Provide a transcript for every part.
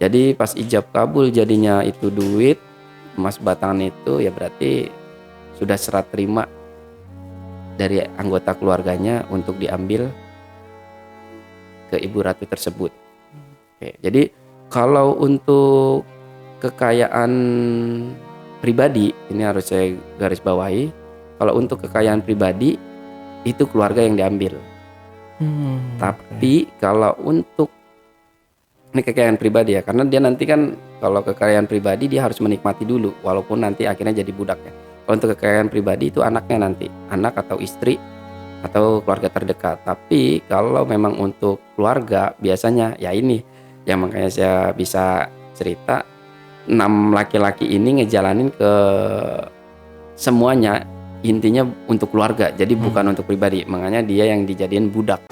Jadi pas ijab kabul jadinya itu duit emas batangan itu, ya berarti sudah serah terima dari anggota keluarganya untuk diambil ke Ibu Ratu tersebut. Oke, jadi kalau untuk kekayaan pribadi, ini harus saya garis bawahi, kalau untuk kekayaan pribadi itu keluarga yang diambil. Tapi kalau untuk ini kekayaan pribadi ya, karena dia nanti kan kalau kekayaan pribadi dia harus menikmati dulu, walaupun nanti akhirnya jadi budak ya. Kalau untuk kekayaan pribadi itu anaknya nanti, anak atau istri atau keluarga terdekat. Tapi kalau memang untuk keluarga biasanya ya ini, yang makanya saya bisa cerita 6 laki-laki ini ngejalanin ke semuanya intinya untuk keluarga, jadi bukan untuk pribadi. Makanya dia yang dijadiin budak.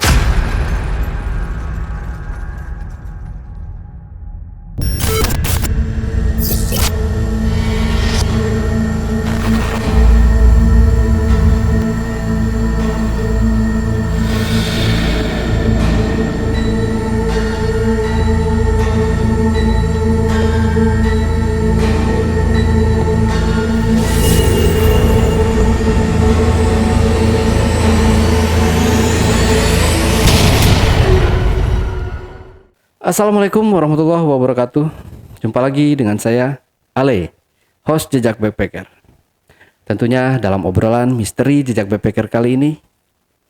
Assalamualaikum warahmatullahi wabarakatuh. Jumpa lagi dengan saya, Ale, host Jejak Backpacker. Tentunya dalam obrolan misteri Jejak Backpacker kali ini,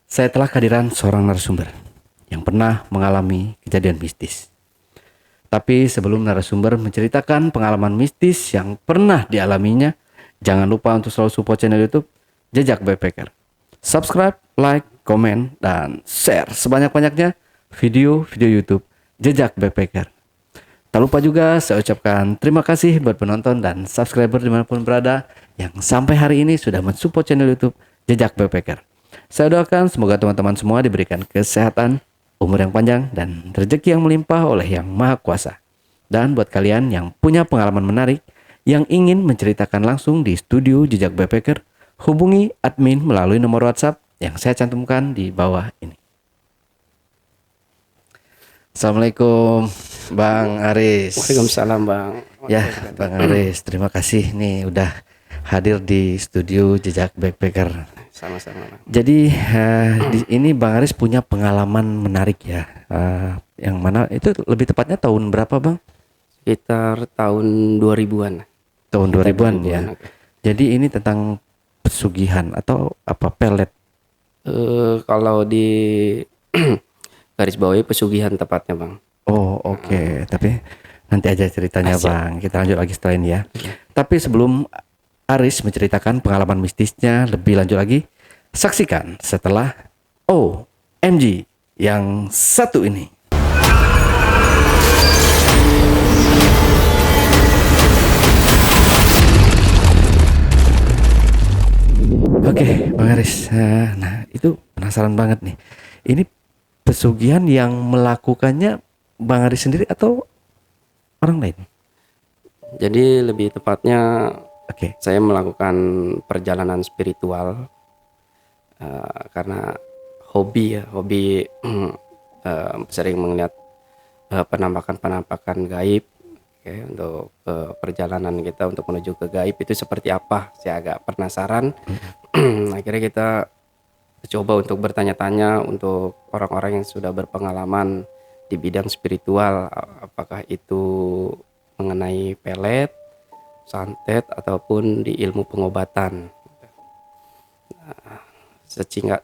saya telah kehadiran seorang narasumber yang pernah mengalami kejadian mistis. Tapi sebelum narasumber menceritakan pengalaman mistis yang pernah dialaminya, jangan lupa untuk selalu support channel YouTube Jejak Backpacker. Subscribe, like, komen, dan share sebanyak-banyaknya video-video YouTube Jejak Backpacker. Tak lupa juga saya ucapkan terima kasih buat penonton dan subscriber dimanapun berada yang sampai hari ini sudah mensupport channel YouTube Jejak Backpacker. Saya doakan semoga teman-teman semua diberikan kesehatan, umur yang panjang, dan rezeki yang melimpah oleh Yang Maha Kuasa. Dan buat kalian yang punya pengalaman menarik yang ingin menceritakan langsung di studio Jejak Backpacker, hubungi admin melalui nomor WhatsApp yang saya cantumkan di bawah ini. Assalamualaikum Bang Aris. Waalaikumsalam Bang. Ya Bang Aris, terima kasih nih udah hadir di studio Jejak Backpacker. Sama-sama Bang. Jadi di ini Bang Aris punya pengalaman menarik ya. Yang mana itu lebih tepatnya tahun berapa Bang? Sekitar tahun 2000-an. Tahun 2000-an ya. Oke. Jadi ini tentang pesugihan atau apa pelet? Kalau di garis bawahi pesugihan tepatnya Bang. Oh oke. Tapi nanti aja ceritanya Siap. Bang. Kita lanjut lagi setelah ini ya. Tapi sebelum Aris menceritakan pengalaman mistisnya lebih lanjut lagi, saksikan setelah OMG yang satu ini. Oke, Bang Aris. Nah, itu penasaran banget nih. Ini pesugihan yang melakukannya Bang Aris sendiri atau orang lain? Jadi lebih tepatnya Oke. saya melakukan perjalanan spiritual karena hobi sering melihat penampakan-penampakan gaib. Oke, untuk perjalanan kita untuk menuju ke gaib itu seperti apa? Saya agak penasaran. Akhirnya kita coba untuk bertanya-tanya untuk orang-orang yang sudah berpengalaman di bidang spiritual, apakah itu mengenai pelet, santet, ataupun di ilmu pengobatan.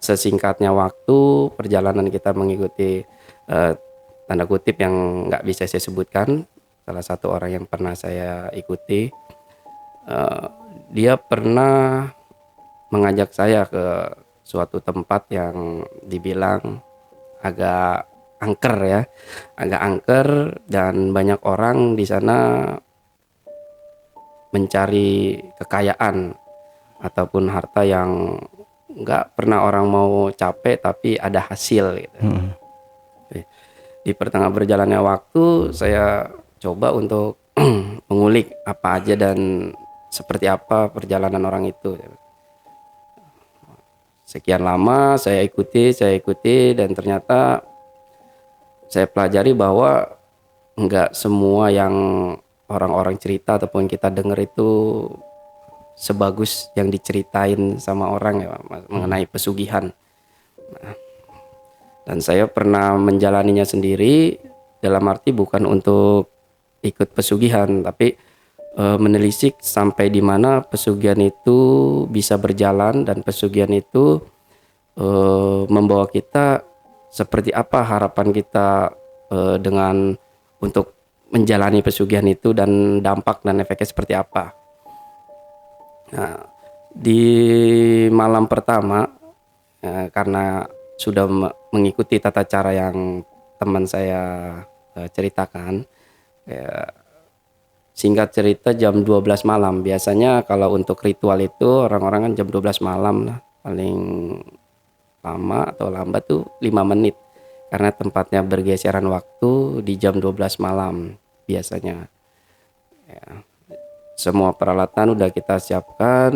Sesingkatnya waktu perjalanan kita mengikuti tanda kutip yang nggak bisa saya sebutkan, salah satu orang yang pernah saya ikuti, dia pernah mengajak saya ke suatu tempat yang dibilang agak angker dan banyak orang di sana mencari kekayaan ataupun harta yang nggak pernah orang mau capek tapi ada hasil gitu. Di pertengah berjalannya waktu saya coba untuk mengulik apa aja dan seperti apa perjalanan orang itu. Sekian lama saya ikuti dan ternyata saya pelajari bahwa nggak semua yang orang-orang cerita ataupun kita dengar itu sebagus yang diceritain sama orang ya Mas, mengenai pesugihan. Dan saya pernah menjalaninya sendiri, dalam arti bukan untuk ikut pesugihan, tapi menelisik sampai di mana pesugihan itu bisa berjalan, dan pesugihan itu membawa kita seperti apa harapan kita dengan untuk menjalani pesugihan itu, dan dampak dan efeknya seperti apa. Nah, di malam pertama karena sudah mengikuti tata cara yang teman saya ceritakan, ya, singkat cerita jam 12 malam. Biasanya kalau untuk ritual itu orang-orang kan jam 12 malam lah, paling lama atau lambat tuh 5 menit. Karena tempatnya bergeseran waktu di jam 12 malam biasanya. Ya, semua peralatan udah kita siapkan,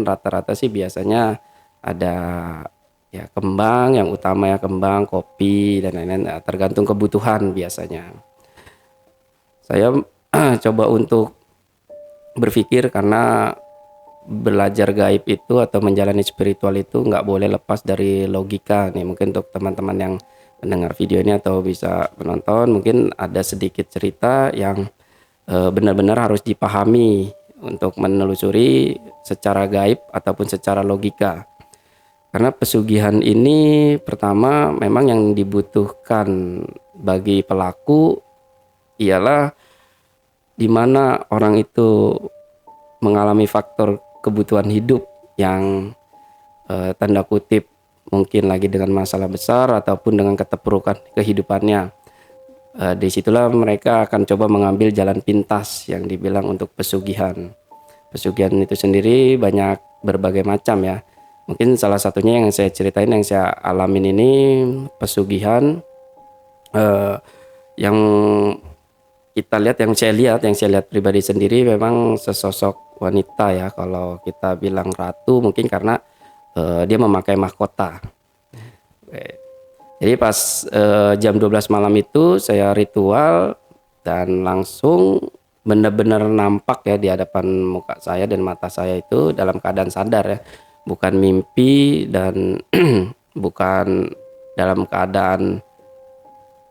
rata-rata sih biasanya ada ya kembang, yang utama ya kembang, kopi dan lain-lain, tergantung kebutuhan biasanya. Saya coba untuk berpikir, karena belajar gaib itu atau menjalani spiritual itu nggak boleh lepas dari logika nih. Mungkin untuk teman-teman yang mendengar video ini atau bisa menonton, mungkin ada sedikit cerita yang benar-benar harus dipahami untuk menelusuri secara gaib ataupun secara logika. Karena pesugihan ini pertama memang yang dibutuhkan bagi pelaku ialah di mana orang itu mengalami faktor kebutuhan hidup yang tanda kutip mungkin lagi dengan masalah besar ataupun dengan keterpurukan kehidupannya. Disitulah mereka akan coba mengambil jalan pintas yang dibilang untuk pesugihan. Pesugihan itu sendiri banyak berbagai macam ya. Mungkin salah satunya yang saya ceritain, yang saya alamin ini pesugihan yang kita lihat, yang saya lihat pribadi sendiri, memang sesosok wanita ya. Kalau kita bilang ratu mungkin karena dia memakai mahkota. Jadi pas jam 12 malam itu saya ritual dan langsung benar-benar nampak ya di hadapan muka saya dan mata saya itu dalam keadaan sadar ya. Bukan mimpi dan bukan dalam keadaan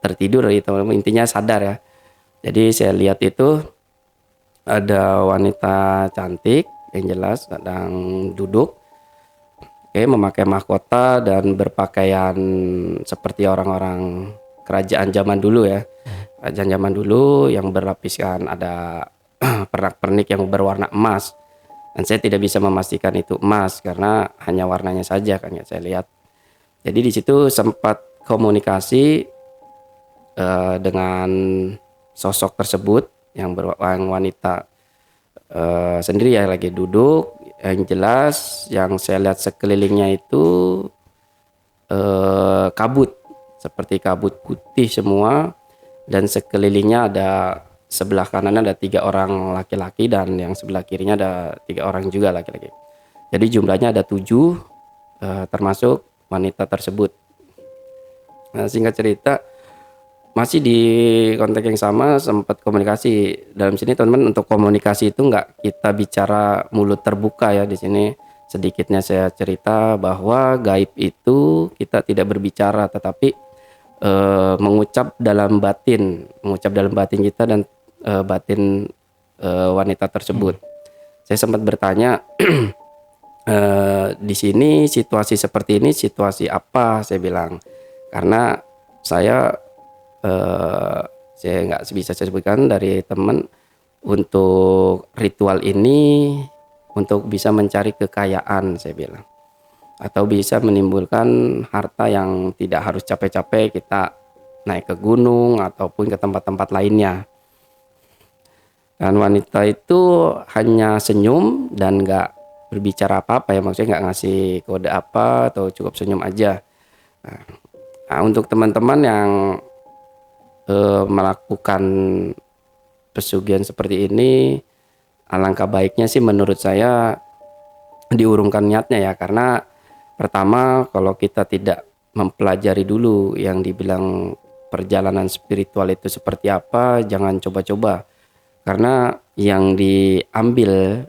tertidur gitu, intinya sadar ya. Jadi saya lihat itu ada wanita cantik yang jelas sedang duduk, memakai mahkota dan berpakaian seperti orang-orang kerajaan zaman dulu ya. Kerajaan zaman dulu yang berlapiskan ada pernak-pernik yang berwarna emas. Dan saya tidak bisa memastikan itu emas karena hanya warnanya saja kan ya saya lihat. Jadi di situ sempat komunikasi dengan sosok tersebut yang wanita sendiri ya, lagi duduk. Yang jelas yang saya lihat sekelilingnya itu kabut, seperti kabut putih semua, dan sekelilingnya ada, sebelah kanan ada 3 orang laki-laki dan yang sebelah kirinya ada 3 orang juga laki-laki. Jadi jumlahnya ada 7 termasuk wanita tersebut. Nah, singkat cerita masih di konteks yang sama sempat komunikasi. Dalam sini teman-teman, untuk komunikasi itu nggak kita bicara mulut terbuka ya. Di sini sedikitnya saya cerita bahwa gaib itu kita tidak berbicara, tetapi mengucap dalam batin kita dan batin wanita tersebut. Saya sempat bertanya di sini situasi seperti ini situasi apa, saya bilang, karena saya nggak bisa saya sebutkan dari teman, untuk ritual ini untuk bisa mencari kekayaan, saya bilang, atau bisa menimbulkan harta yang tidak harus capek-capek kita naik ke gunung ataupun ke tempat-tempat lainnya. Dan wanita itu hanya senyum dan nggak berbicara apa-apa ya, maksudnya nggak ngasih kode apa atau cukup senyum aja. Nah, untuk teman-teman yang melakukan pesugihan seperti ini, alangkah baiknya sih menurut saya diurungkan niatnya ya, karena pertama kalau kita tidak mempelajari dulu yang dibilang perjalanan spiritual itu seperti apa, jangan coba-coba. Karena yang diambil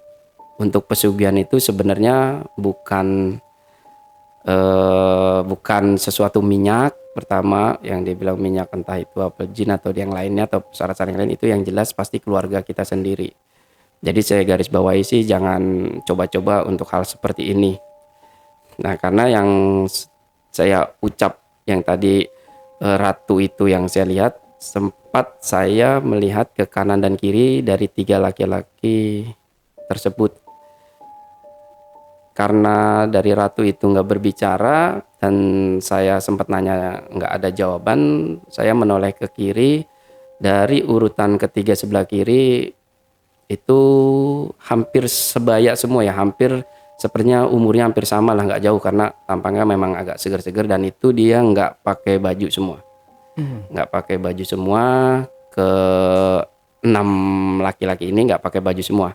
untuk pesugihan itu sebenarnya bukan sesuatu minyak. Pertama yang dibilang minyak, entah itu apa jin atau yang lainnya atau syarat-syarat yang lain, itu yang jelas pasti keluarga kita sendiri. Jadi saya garis bawahi sih jangan coba-coba untuk hal seperti ini. Nah, karena yang saya ucap yang tadi, ratu itu yang saya lihat, sempat saya melihat ke kanan dan kiri dari 3 laki-laki tersebut. Karena dari ratu itu nggak berbicara dan saya sempat nanya nggak ada jawaban, saya menoleh ke kiri. Dari urutan ketiga sebelah kiri itu hampir sebaya semua ya, hampir sepertinya umurnya hampir sama lah, nggak jauh karena tampangnya memang agak seger-seger, dan itu dia nggak pakai baju semua. Nggak pakai baju semua. Ke 6 laki-laki ini nggak pakai baju semua,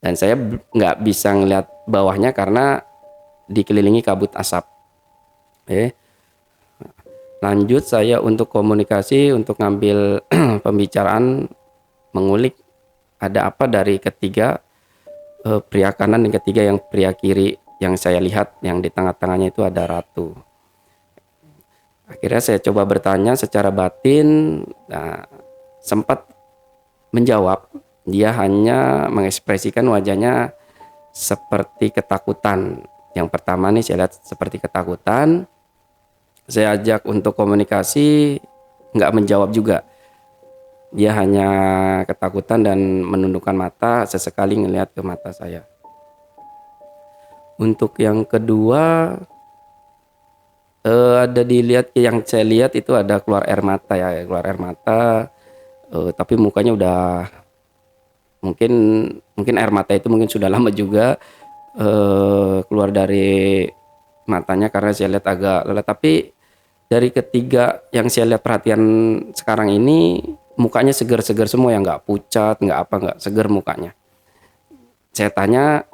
dan saya nggak bisa ngeliat bawahnya karena dikelilingi kabut asap. Lanjut saya untuk komunikasi, untuk ngambil pembicaraan, mengulik ada apa dari ketiga, pria kanan dan ketiga yang pria kiri yang saya lihat, yang di tengah-tengahnya itu ada ratu. Akhirnya saya coba bertanya secara batin. Nah, sempat menjawab, dia hanya mengekspresikan wajahnya seperti ketakutan. Yang pertama nih saya lihat seperti ketakutan. Saya ajak untuk komunikasi, nggak menjawab juga. Dia hanya ketakutan dan menundukkan mata, sesekali ngelihat ke mata saya. Untuk yang kedua, ada dilihat, yang saya lihat itu ada keluar air mata ya, keluar air mata. Tapi mukanya udah mungkin air mata itu mungkin sudah lama juga keluar dari matanya karena saya lihat agak lelah. Tapi dari ketiga yang saya lihat perhatian sekarang ini, mukanya seger-seger semua, yang nggak pucat, nggak seger mukanya. Saya tanya,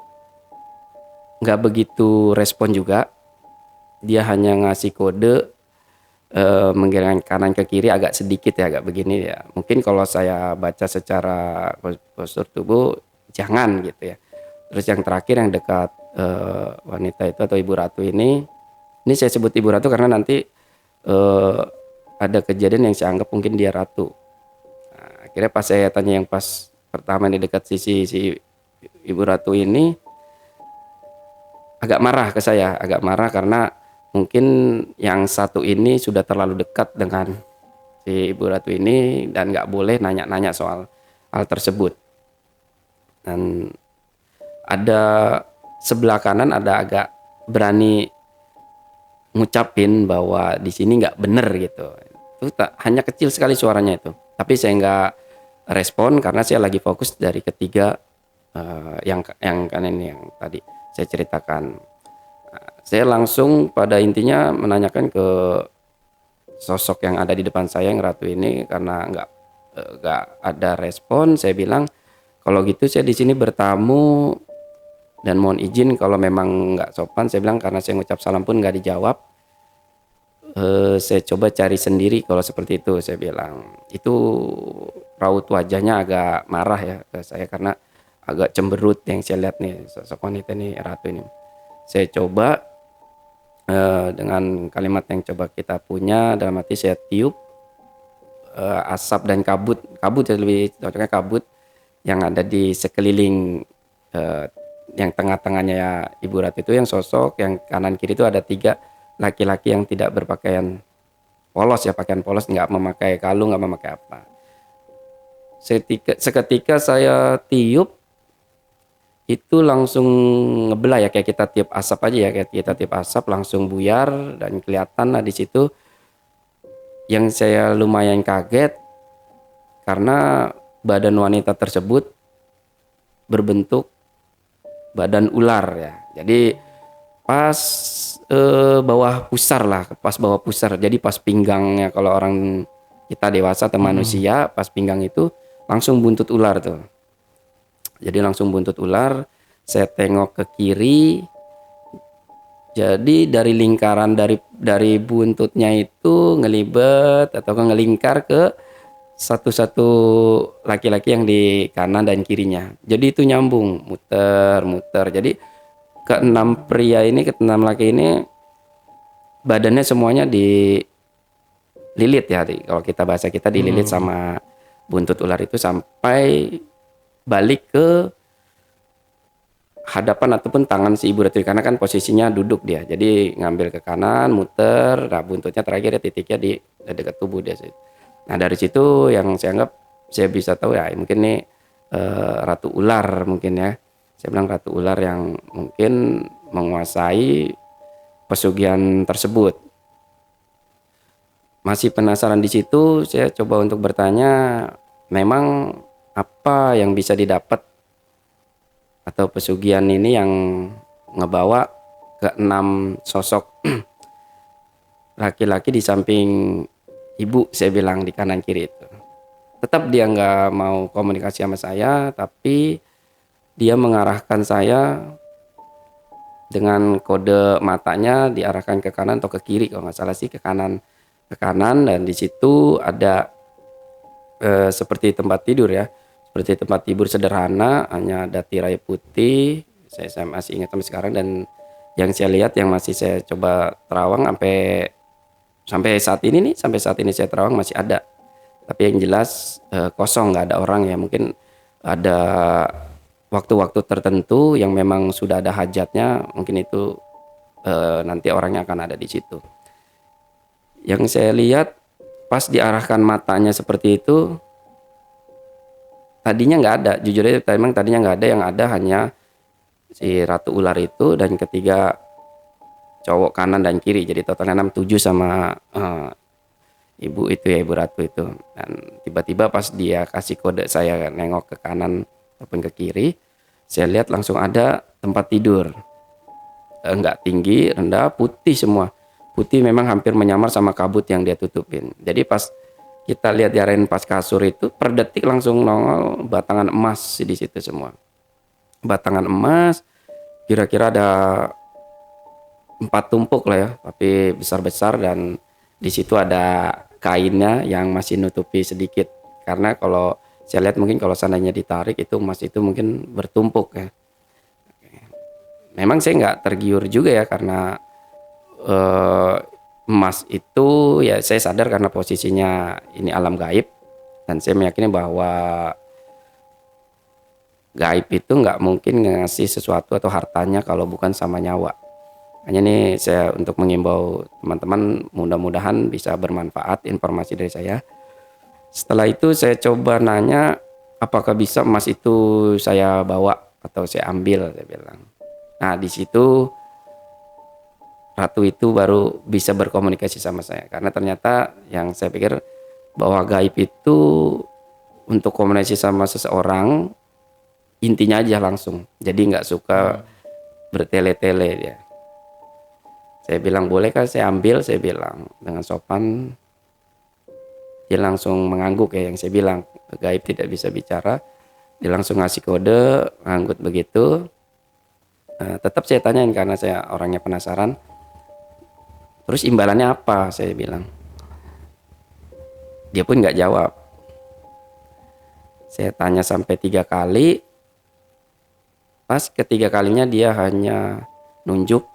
nggak begitu respon juga. Dia hanya ngasih kode, menggerakkan kanan ke kiri agak sedikit ya, agak begini ya. Mungkin kalau saya baca secara postur tubuh jangan gitu ya. Terus yang terakhir yang dekat wanita itu atau ibu ratu ini saya sebut ibu ratu karena nanti ada kejadian yang saya anggap mungkin dia ratu. Nah, akhirnya pas saya tanya yang pas pertama di dekat sisi si ibu ratu ini, agak marah ke saya, agak marah karena mungkin yang satu ini sudah terlalu dekat dengan si ibu ratu ini dan nggak boleh nanya-nanya soal hal tersebut. Dan ada sebelah kanan ada agak berani ngucapin bahwa di sini nggak bener gitu. Itu hanya kecil sekali suaranya itu. Tapi saya nggak respon karena saya lagi fokus dari ketiga yang kanan ini yang tadi saya ceritakan. Saya langsung pada intinya menanyakan ke sosok yang ada di depan saya, yang ratu ini, karena nggak ada respon. Saya bilang, kalau gitu saya di sini bertamu dan mohon izin kalau memang nggak sopan. Saya bilang karena saya ngucap salam pun nggak dijawab. Saya coba cari sendiri kalau seperti itu. Saya bilang itu raut wajahnya agak marah ya ke saya karena agak cemberut yang saya lihat nih sosok wanita ini, ratu ini. Saya coba dengan kalimat yang coba kita punya, dalam hati saya tiup asap dan kabut ya, lebih cocoknya kabut yang ada di sekeliling yang tengah-tengahnya ya ibu ratu itu, yang sosok yang kanan kiri itu ada 3 laki-laki yang tidak berpakaian polos ya, pakaian polos, nggak memakai kalung, nggak memakai apa. Seketika saya tiup itu langsung ngebelah ya, kayak kita tiup asap aja ya, kayak kita tiup asap langsung buyar dan kelihatan lah di situ. Yang saya lumayan kaget karena badan wanita tersebut berbentuk badan ular ya. Jadi pas bawah pusar lah, pas bawah pusar. Jadi pas pinggangnya, kalau orang kita dewasa atau manusia, pas pinggang itu langsung buntut ular tuh. Jadi langsung buntut ular. Saya tengok ke kiri, Jadi dari lingkaran dari buntutnya itu ngelibet atau ngelingkar ke satu-satu laki-laki yang di kanan dan kirinya. Jadi itu nyambung, muter-muter. Jadi keenam pria ini, keenam laki ini badannya semuanya dililit ya. Kalau kita bahasa kita dililit sama buntut ular itu sampai balik ke hadapan ataupun tangan si ibu ratu, karena kan posisinya duduk dia. Jadi ngambil ke kanan, muter, nah buntutnya terakhir ya titiknya di dekat tubuh dia. Nah dari situ yang saya anggap saya bisa tahu ya mungkin nih ratu ular mungkin ya. Saya bilang ratu ular yang mungkin menguasai pesugihan tersebut. Masih penasaran di situ, saya coba untuk bertanya, memang apa yang bisa didapat atau pesugihan ini yang ngebawa ke 6 sosok laki-laki di samping ibu, saya bilang di kanan kiri itu. Tetap dia nggak mau komunikasi sama saya, tapi dia mengarahkan saya dengan kode matanya diarahkan ke kanan atau ke kiri, kalau nggak salah sih ke kanan, dan di situ ada seperti tempat tidur ya, seperti tempat tidur sederhana, hanya ada tirai putih. Saya masih ingat sampai sekarang, dan yang saya lihat yang masih saya coba terawang sampai saat ini saya terawang masih ada. Tapi yang jelas kosong, nggak ada orang ya. Mungkin ada waktu-waktu tertentu yang memang sudah ada hajatnya, mungkin itu nanti orangnya akan ada di situ. Yang saya lihat pas diarahkan matanya seperti itu, tadinya nggak ada, jujur aja memang tadinya nggak ada, yang ada hanya si ratu ular itu dan ketiga cowok kanan dan kiri, jadi totalnya 6, 7 sama ibu itu ya, ibu ratu itu. Dan tiba-tiba pas dia kasih kode saya nengok ke kanan ataupun ke kiri, saya lihat langsung ada tempat tidur, nggak tinggi, rendah, putih semua, putih memang hampir menyamar sama kabut yang dia tutupin. Jadi pas kita lihat di aren pas kasur itu, per detik langsung nongol batangan emas di situ semua. Batangan emas, kira-kira ada 4 tumpuk lah ya, tapi besar-besar, dan di situ ada kainnya yang masih nutupi sedikit. Karena kalau saya lihat mungkin kalau seandainya ditarik itu emas itu mungkin bertumpuk ya. Memang saya nggak tergiur juga ya, karena emas itu ya saya sadar karena posisinya ini alam gaib, dan saya meyakini bahwa gaib itu nggak mungkin ngasih sesuatu atau hartanya kalau bukan sama nyawa. Hanya nih saya untuk mengimbau teman-teman, mudah-mudahan bisa bermanfaat informasi dari saya. Setelah itu saya coba nanya apakah bisa emas itu saya bawa atau saya ambil, saya bilang. Nah di situ ratu itu baru bisa berkomunikasi sama saya, karena ternyata yang saya pikir bahwa gaib itu untuk komunikasi sama seseorang intinya aja langsung, jadi nggak suka bertele-tele dia. Saya bilang bolehkah saya ambil, saya bilang dengan sopan. Dia langsung mengangguk ya, yang saya bilang gaib tidak bisa bicara. Dia langsung ngasih kode, nganggut begitu. Tetap saya tanyain karena saya orangnya penasaran. Terus imbalannya apa? Saya bilang. Dia pun nggak jawab. Saya tanya sampai 3 kali. Pas ketiga kalinya dia hanya nunjuk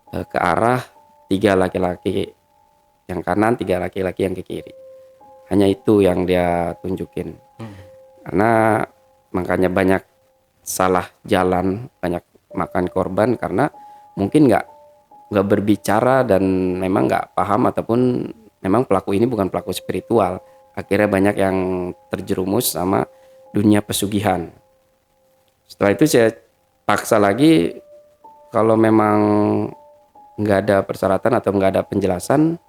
ke arah 3 laki-laki yang kanan, 3 laki-laki yang ke kiri. Hanya itu yang dia tunjukin. Karena makanya banyak salah jalan, banyak makan korban karena mungkin nggak berbicara dan memang nggak paham, ataupun memang pelaku ini bukan pelaku spiritual. Akhirnya banyak yang terjerumus sama dunia pesugihan. Setelah itu saya paksa lagi, kalau memang nggak ada persyaratan atau nggak ada penjelasan,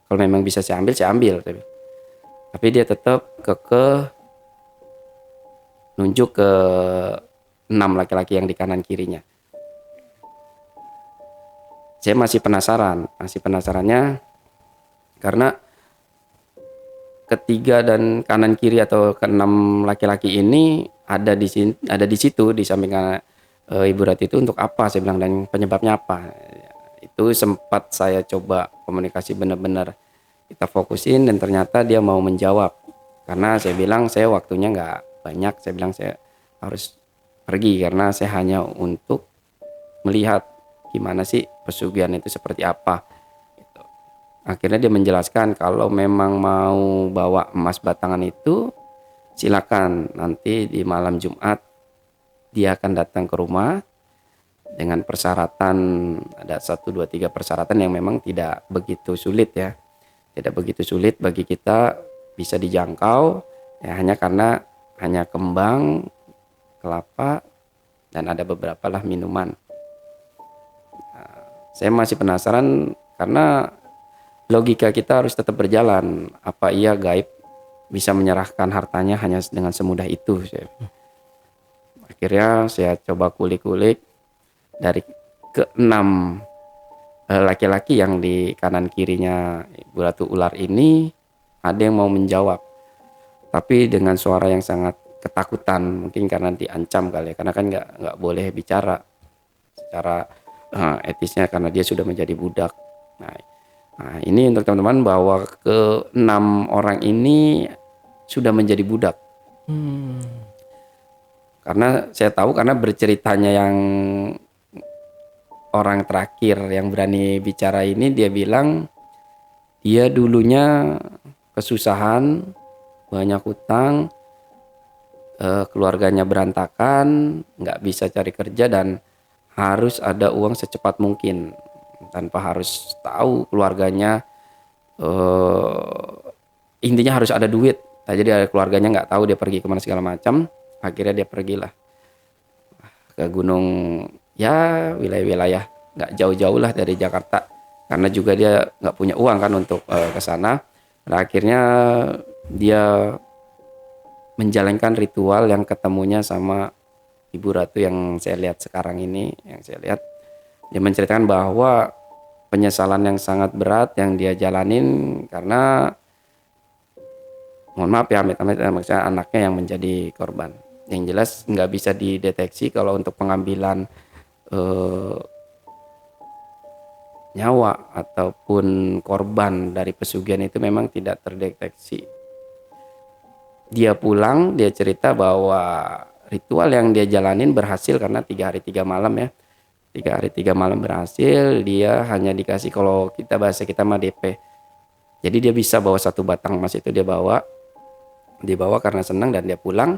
kalau memang bisa saya ambil. Tapi dia tetap kekeh nunjuk ke 6 laki-laki yang di kanan kirinya. Saya masih penasarannya karena ketiga dan kanan kiri atau ke-6 laki-laki ini ada di situ di samping ibu ratu itu untuk apa, saya bilang, dan penyebabnya apa. itu sempat saya coba komunikasi benar-benar kita fokusin dan ternyata dia mau menjawab. Karena saya bilang saya waktunya nggak banyak, saya bilang saya harus pergi karena saya hanya untuk melihat gimana sih pesugihan itu seperti apa. Gitu. Akhirnya dia menjelaskan kalau memang mau bawa emas batangan itu silakan, nanti di malam Jumat dia akan datang ke rumah dengan persyaratan, ada 1, 2, 3 persyaratan yang memang tidak begitu sulit ya. Tidak begitu sulit bagi kita, bisa dijangkau ya, hanya karena hanya kembang, kelapa, dan ada beberapa lah minuman. Saya masih penasaran karena logika kita harus tetap berjalan. Apa iya gaib bisa menyerahkan hartanya hanya dengan semudah itu? Akhirnya saya coba kulik-kulik dari keenam laki-laki yang di kanan kirinya Ibu Ratu Ular ini, ada yang mau menjawab. Tapi dengan suara yang sangat ketakutan, mungkin karena diancam kali ya, karena kan nggak boleh bicara secara etisnya karena dia sudah menjadi budak. Nah, ini untuk teman-teman bahwa ke-6 orang ini sudah menjadi budak. Karena saya tahu karena berceritanya yang orang terakhir yang berani bicara ini, dia bilang dia dulunya kesusahan, banyak hutang, keluarganya berantakan, nggak bisa cari kerja dan harus ada uang secepat mungkin tanpa harus tahu keluarganya, intinya harus ada duit. Nah, jadi keluarganya nggak tahu dia pergi kemana segala macam. Akhirnya dia pergilah ke gunung, ya wilayah-wilayah nggak jauh-jauh lah dari Jakarta karena juga dia nggak punya uang kan untuk ke sana. Nah, akhirnya dia menjalankan ritual yang ketemunya sama Ibu Ratu yang saya lihat sekarang ini, yang saya lihat dia menceritakan bahwa penyesalan yang sangat berat yang dia jalanin karena, mohon maaf ya, maksudnya anaknya yang menjadi korban. Yang jelas nggak bisa dideteksi kalau untuk pengambilan nyawa ataupun korban dari pesugihan itu memang tidak terdeteksi. Dia pulang, dia cerita bahwa ritual yang dia jalanin berhasil karena 3 hari 3 malam ya. 3 hari 3 malam berhasil, dia hanya dikasih, kalau kita bahasa kita mah DP. Jadi dia bisa bawa 1 batang emas itu, dia bawa karena senang dan dia pulang.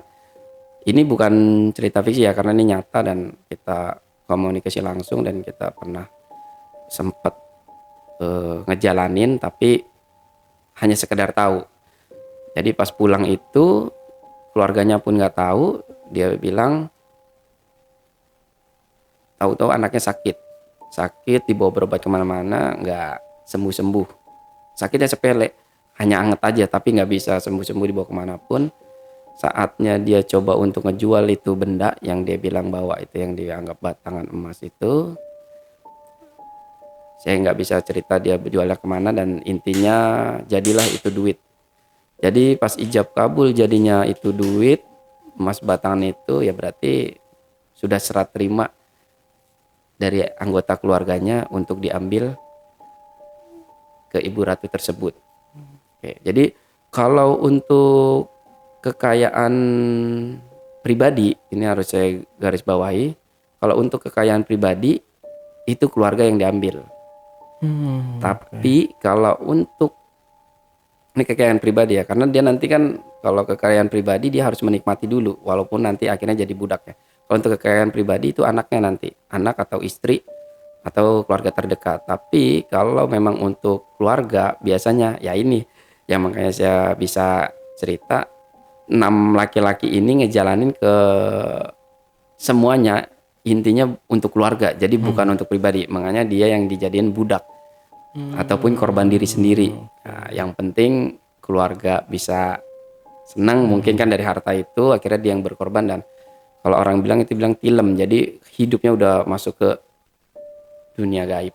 Ini bukan cerita fiksi ya, karena ini nyata dan kita komunikasi langsung dan kita pernah sempat ngejalanin, tapi hanya sekedar tahu. Jadi pas pulang itu keluarganya pun nggak tahu, dia bilang tahu-tahu anaknya sakit dibawa berobat kemana-mana nggak sembuh-sembuh, sakitnya sepele, hanya anget aja tapi nggak bisa sembuh-sembuh, dibawa kemanapun. Saatnya dia coba untuk ngejual itu benda yang dia bilang bahwa itu yang dianggap batangan emas itu, saya nggak bisa cerita dia jualnya kemana dan intinya jadilah itu duit. Jadi pas ijab kabul jadinya itu duit emas batangan itu, ya berarti sudah serah terima dari anggota keluarganya untuk diambil ke Ibu Ratu tersebut. Oke, jadi kalau untuk kekayaan pribadi, ini harus saya garis bawahi, kalau untuk kekayaan pribadi itu keluarga yang diambil. Tapi kalau untuk ini kekayaan pribadi ya, karena dia nanti kan kalau kekayaan pribadi dia harus menikmati dulu walaupun nanti akhirnya jadi budak ya. Kalau untuk kekayaan pribadi itu anaknya nanti, anak atau istri atau keluarga terdekat. Tapi kalau memang untuk keluarga biasanya ya ini yang makanya saya bisa cerita 6 laki-laki ini ngejalanin ke semuanya intinya untuk keluarga. Jadi bukan untuk pribadi, makanya dia yang dijadiin budak ataupun korban diri sendiri. Nah, yang penting keluarga bisa senang mungkin kan dari harta itu, akhirnya dia yang berkorban. Dan kalau orang bilang itu bilang tilem, jadi hidupnya udah masuk ke dunia gaib.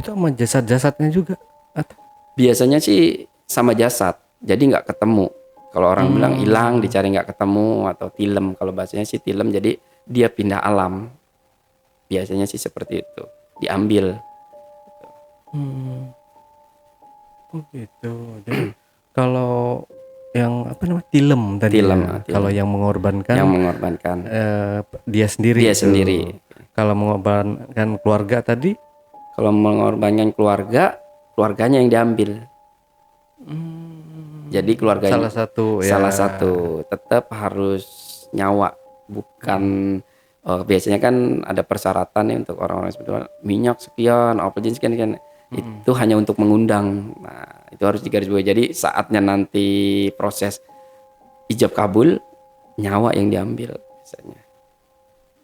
Itu sama jasad-jasadnya juga atau? Biasanya sih sama jasad, jadi nggak ketemu. Kalau orang bilang hilang, dicari nggak ketemu, atau tilem, kalau bahasanya sih tilem, jadi dia pindah alam. Biasanya sih seperti itu, diambil. Hmm. Oh gitu. Jadi kalau yang apa namanya tilem tadi Tilem, ya, kalau tilem yang mengorbankan yang mengorbankan dia sendiri dia itu. sendiri. Kalau mengorbankan keluarga tadi, Kalau mengorbankan keluarga, keluarganya yang diambil. Jadi keluarganya salah satu ya. salah satu tetap harus nyawa, bukan biasanya kan ada persyaratan nih untuk orang-orang seperti itu, minyak sekian, oksigen sekian kan. Itu hanya untuk mengundang. Nah, itu harus digarisbawahi. Jadi saatnya nanti proses ijab kabul, nyawa yang diambil biasanya.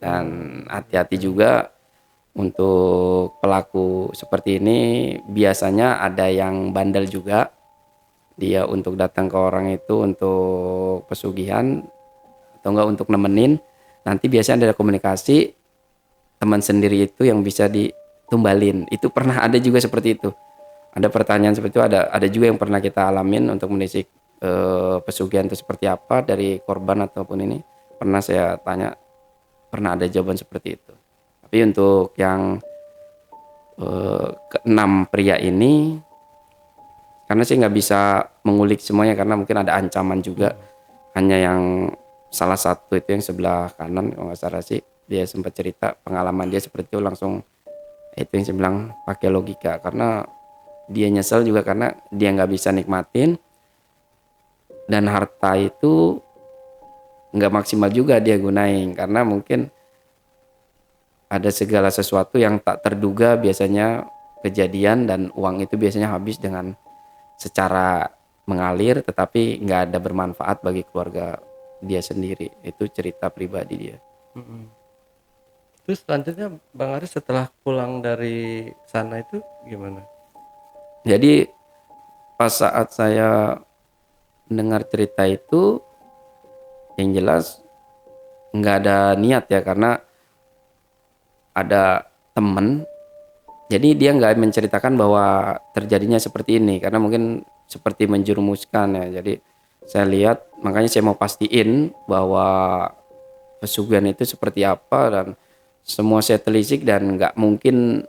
Dan hati-hati juga untuk pelaku seperti ini, biasanya ada yang bandel juga. Dia untuk datang ke orang itu untuk pesugihan atau enggak untuk nemenin. Nanti biasanya ada komunikasi, teman sendiri itu yang bisa ditumbalin. Itu pernah ada juga seperti itu. Ada pertanyaan seperti itu, ada juga yang pernah kita alamin untuk menisik pesugihan itu seperti apa dari korban ataupun ini. Pernah saya tanya, pernah ada jawaban seperti itu. Tapi untuk yang keenam pria ini, karena saya nggak bisa mengulik semuanya karena mungkin ada ancaman juga. Hanya yang salah satu itu yang sebelah kanan kalau nggak salah sih, dia sempat cerita pengalaman dia seperti itu, langsung itu yang saya bilang pakai logika, karena dia nyesel juga karena dia nggak bisa nikmatin, dan harta itu nggak maksimal juga dia gunain karena mungkin ada segala sesuatu yang tak terduga biasanya kejadian, dan uang itu biasanya habis dengan secara mengalir tetapi nggak ada bermanfaat bagi keluarga dia sendiri. Itu cerita pribadi dia. Terus selanjutnya Bang Aris setelah pulang dari sana itu gimana? Jadi pas saat saya mendengar cerita itu, yang jelas nggak ada niat ya, karena ada temen, jadi dia nggak menceritakan bahwa terjadinya seperti ini karena mungkin seperti menjerumuskan ya. Jadi saya lihat, makanya saya mau pastiin bahwa pesugihan itu seperti apa, dan semua saya telisik, dan nggak mungkin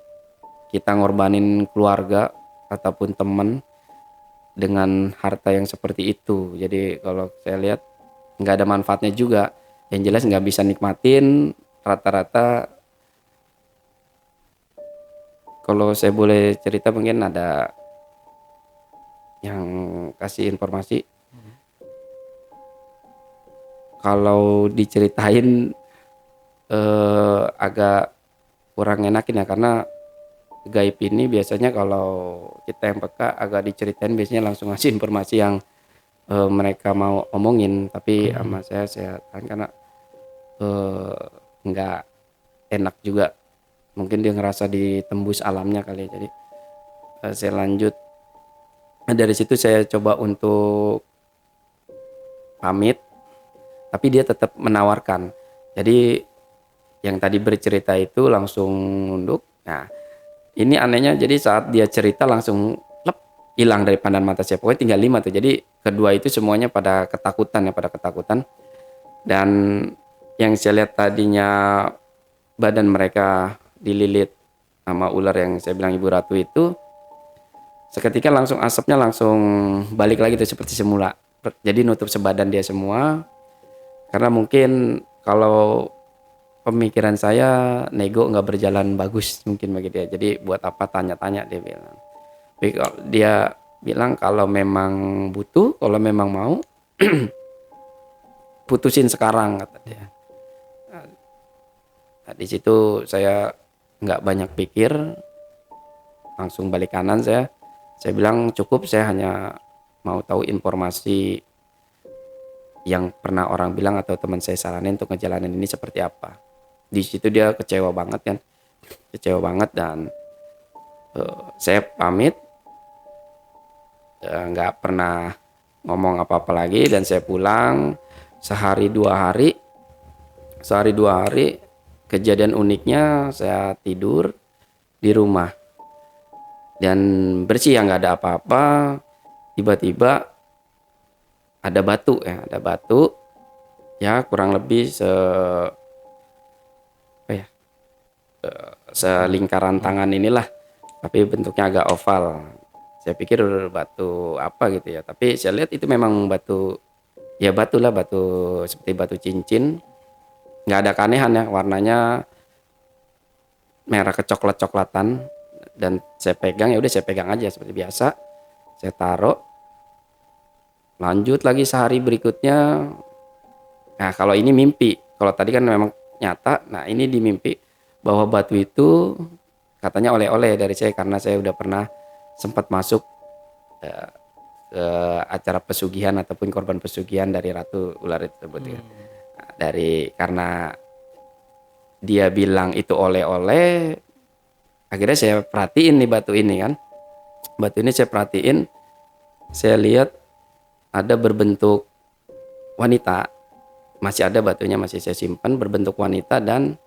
kita ngorbanin keluarga ataupun teman dengan harta yang seperti itu. Jadi kalau saya lihat nggak ada manfaatnya juga. Yang jelas nggak bisa nikmatin. Rata-rata kalau saya boleh cerita mungkin ada yang kasih informasi. Kalau diceritain agak kurang enakin ya, karena gaib ini biasanya kalau kita yang peka agak diceritain biasanya langsung ngasih informasi yang mereka mau omongin, tapi sama saya tahan karena nggak enak juga, mungkin dia ngerasa ditembus alamnya kali ya. Jadi saya lanjut. Dari situ saya coba untuk pamit, tapi dia tetap menawarkan. Jadi yang tadi bercerita itu langsung nunduk. Nah, ini anehnya, jadi saat dia cerita langsung lep, hilang dari pandangan mata saya. Pokoknya tinggal 5 tuh. Jadi kedua itu semuanya pada ketakutan ya, pada ketakutan. Dan yang saya lihat tadinya badan mereka dililit sama ular yang saya bilang Ibu Ratu itu, seketika langsung asapnya langsung balik lagi tuh seperti semula. Jadi nutup sebadan dia semua. Karena mungkin kalau pemikiran saya, nego nggak berjalan bagus mungkin bagi dia. Jadi buat apa tanya-tanya, dia bilang. Tapi dia bilang kalau memang butuh, kalau memang mau, putusin sekarang, kata dia. Nah, di situ saya nggak banyak pikir, langsung balik kanan saya. Saya bilang cukup, saya hanya mau tahu informasi yang pernah orang bilang atau teman saya saranin untuk ngejalanin ini seperti apa. Di situ dia kecewa banget kan, kecewa banget, dan saya pamit, nggak pernah ngomong apa-apa lagi, dan saya pulang. Sehari dua hari kejadian uniknya, saya tidur di rumah dan bersih ya, nggak ada apa-apa. Tiba-tiba ada batu ya, kurang lebih selingkaran tangan inilah, tapi bentuknya agak oval. Saya pikir batu apa gitu ya, tapi saya lihat itu memang batu, ya batu lah, batu seperti batu cincin, nggak ada keanehan ya, warnanya merah kecoklat-coklatan. Dan saya pegang, ya udah saya pegang aja seperti biasa, saya taruh. Lanjut lagi sehari berikutnya. Nah kalau ini mimpi, kalau tadi kan memang nyata. Nah ini di mimpi bahwa batu itu katanya oleh-oleh dari saya, karena saya udah pernah sempat masuk eh, ke acara pesugihan ataupun korban pesugihan dari Ratu Ular itu tersebut ya. Nah, karena dia bilang itu oleh-oleh, akhirnya saya perhatiin nih batu ini kan. Batu ini saya perhatiin, saya lihat ada berbentuk wanita, masih ada batunya, masih saya simpan, berbentuk wanita dan